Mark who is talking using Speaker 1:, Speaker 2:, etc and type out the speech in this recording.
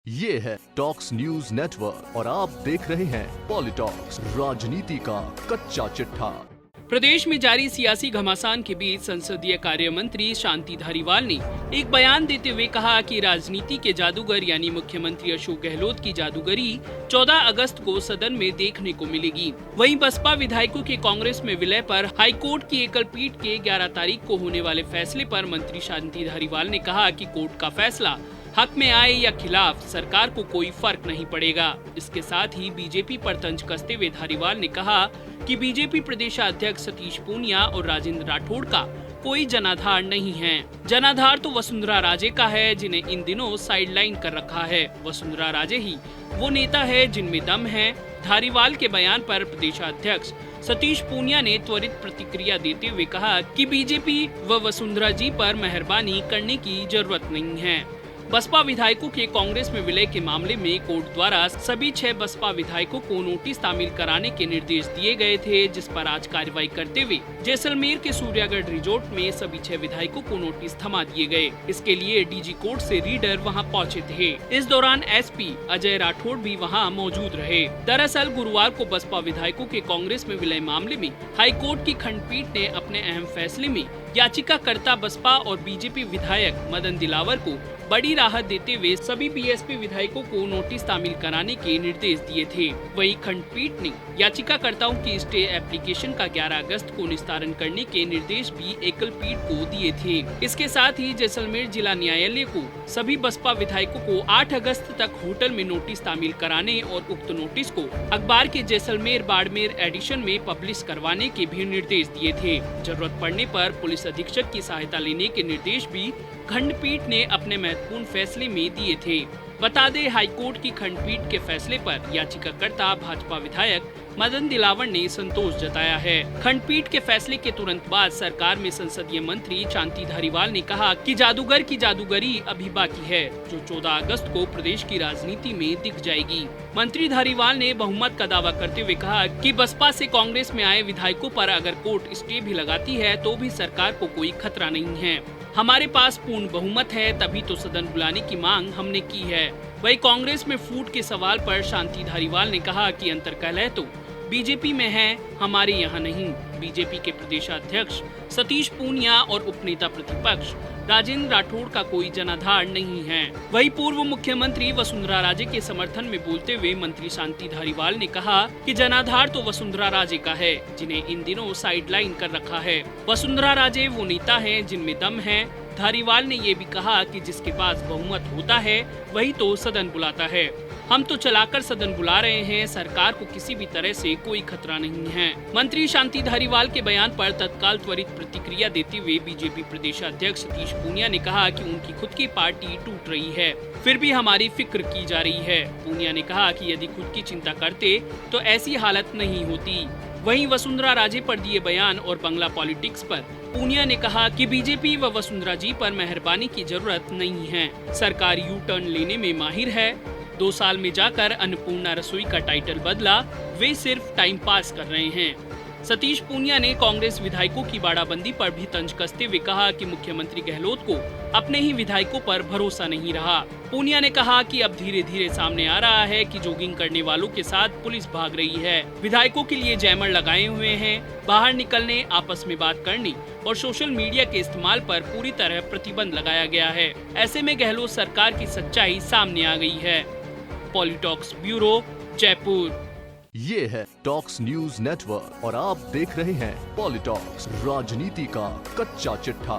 Speaker 1: ये है talks news network और आप देख रहे हैं पॉलिटॉक्स, राजनीति का कच्चा चिट्ठा।
Speaker 2: प्रदेश में जारी सियासी घमासान के बीच संसदीय कार्य मंत्री शांति धारीवाल ने एक बयान देते हुए कहा कि राजनीति के जादूगर यानी मुख्यमंत्री अशोक गहलोत की जादूगरी 14 अगस्त को सदन में देखने को मिलेगी। वहीं बसपा विधायकों के कांग्रेस में विलय पर हाईकोर्ट की एकल पीठ के 11 तारीख को होने वाले फैसले पर मंत्री शांति धारीवाल ने कहा कि कोर्ट का फैसला हक में आए या खिलाफ सरकार को कोई फर्क नहीं पड़ेगा। इसके साथ ही बीजेपी पर तंज कसते हुए धारीवाल ने कहा कि बीजेपी प्रदेशाध्यक्ष सतीश पूनिया और राजेंद्र राठौड़ का कोई जनाधार नहीं है। जनाधार तो वसुंधरा राजे का है, जिन्हें इन दिनों साइडलाइन कर रखा है। वसुंधरा राजे ही वो नेता है जिनमें दम है। धारीवाल के बयान पर प्रदेशाध्यक्ष सतीश पूनिया ने त्वरित प्रतिक्रिया देते हुए कहा कि बीजेपी व वसुंधरा जी पर मेहरबानी करने की जरूरत नहीं है। बसपा विधायकों के कांग्रेस में विलय के मामले में कोर्ट द्वारा सभी 6 बसपा विधायकों को नोटिस तामील कराने के निर्देश दिए गए थे, जिस पर आज कार्रवाई करते हुए जैसलमेर के सूर्यागढ़ रिजॉर्ट में सभी 6 विधायकों को नोटिस थमा दिए गए। इसके लिए डीजी कोर्ट से रीडर वहां पहुंचे थे। इस दौरान एसपी अजय राठौड़ भी वहां मौजूद रहे। दरअसल गुरुवार को बसपा विधायकों के कांग्रेस में विलय मामले में हाईकोर्ट की खंडपीठ ने अपने अहम फैसले में याचिकाकर्ता बसपा और बीजेपी विधायक मदन दिलावर को बड़ी राहत देते हुए सभी बीएसपी विधायकों को नोटिस तामील कराने के निर्देश दिए थे। वहीं खंडपीठ ने याचिकाकर्ताओं की स्टे एप्लीकेशन का 11 अगस्त को निस्तारण करने के निर्देश भी एकल पीठ को दिए थे। इसके साथ ही जैसलमेर जिला न्यायालय को सभी बसपा विधायकों को 8 अगस्त तक होटल में नोटिस तामील कराने और उक्त नोटिस को अखबार के जैसलमेर बाड़मेर एडिशन में पब्लिश करवाने के भी निर्देश दिए थे। जरूरत पड़ने पर पुलिस अधीक्षक की सहायता लेने के निर्देश भी खंडपीठ ने अपने महत्वपूर्ण फैसले में दिए थे। बता दें, हाईकोर्ट की खंडपीठ के फैसले पर याचिकाकर्ता भाजपा विधायक मदन दिलावर ने संतोष जताया है। खंडपीठ के फैसले के तुरंत बाद सरकार में संसदीय मंत्री शांति धारीवाल ने कहा कि जादूगर की जादूगरी अभी बाकी है, जो 14 अगस्त को प्रदेश की राजनीति में दिख जाएगी। मंत्री धारीवाल ने बहुमत का दावा करते हुए कहा कि बसपा से कांग्रेस में आए विधायकों पर अगर कोर्ट स्टे भी लगाती है तो भी सरकार को कोई खतरा नहीं है। हमारे पास पूर्ण बहुमत है, तभी तो सदन बुलाने की मांग हमने की है। वहीं कांग्रेस में फूट के सवाल पर शांति धारीवाल ने कहा कि अंतर्कलह तो बीजेपी में है, हमारे यहाँ नहीं। बीजेपी के प्रदेशाध्यक्ष सतीश पूनिया और उपनेता प्रतिपक्ष राजेंद्र राठौड़ का कोई जनाधार नहीं है। वहीं पूर्व मुख्यमंत्री वसुंधरा राजे के समर्थन में बोलते हुए मंत्री शांति धारीवाल ने कहा कि जनाधार तो वसुंधरा राजे का है, जिन्हें इन दिनों साइडलाइन कर रखा है। वसुंधरा राजे वो नेता हैं जिनमें दम है। धारीवाल ने ये भी कहा कि जिसके पास बहुमत होता है वही तो सदन बुलाता है। हम तो चलाकर सदन बुला रहे हैं, सरकार को किसी भी तरह से कोई खतरा नहीं है। मंत्री शांति धारीवाल के बयान पर तत्काल त्वरित प्रतिक्रिया देते हुए बीजेपी प्रदेशाध्यक्ष सतीश पूनिया ने कहा कि उनकी खुद की पार्टी टूट रही है, फिर भी हमारी फिक्र की जा रही है। पूनिया ने कहा कि यदि खुद की चिंता करते तो ऐसी हालत नहीं होती। वहीं वसुंधरा राजे पर दिए बयान और बंगला पॉलिटिक्स पर पूनिया ने कहा कि बीजेपी व वसुंधरा जी पर मेहरबानी की जरूरत नहीं है। सरकार यू टर्न लेने में माहिर है। 2 साल में जाकर अन्नपूर्णा रसोई का टाइटल बदला, वे सिर्फ टाइम पास कर रहे हैं। सतीश पूनिया ने कांग्रेस विधायकों की बाड़ाबंदी पर भी तंज कसते हुए कहा कि मुख्यमंत्री गहलोत को अपने ही विधायकों पर भरोसा नहीं रहा। पूनिया ने कहा कि अब धीरे धीरे सामने आ रहा है कि जॉगिंग करने वालों के साथ पुलिस भाग रही है। विधायकों के लिए जैमर लगाए हुए हैं। बाहर निकलने, आपस में बात करने और सोशल मीडिया के इस्तेमाल पर पूरी तरह प्रतिबंध लगाया गया है। ऐसे में गहलोत सरकार की सच्चाई सामने आ गई है। पॉलिटॉक्स ब्यूरो, जयपुर।
Speaker 1: ये है टॉक्स न्यूज नेटवर्क और आप देख रहे हैं पॉलिटॉक्स, राजनीति का कच्चा चिट्ठा।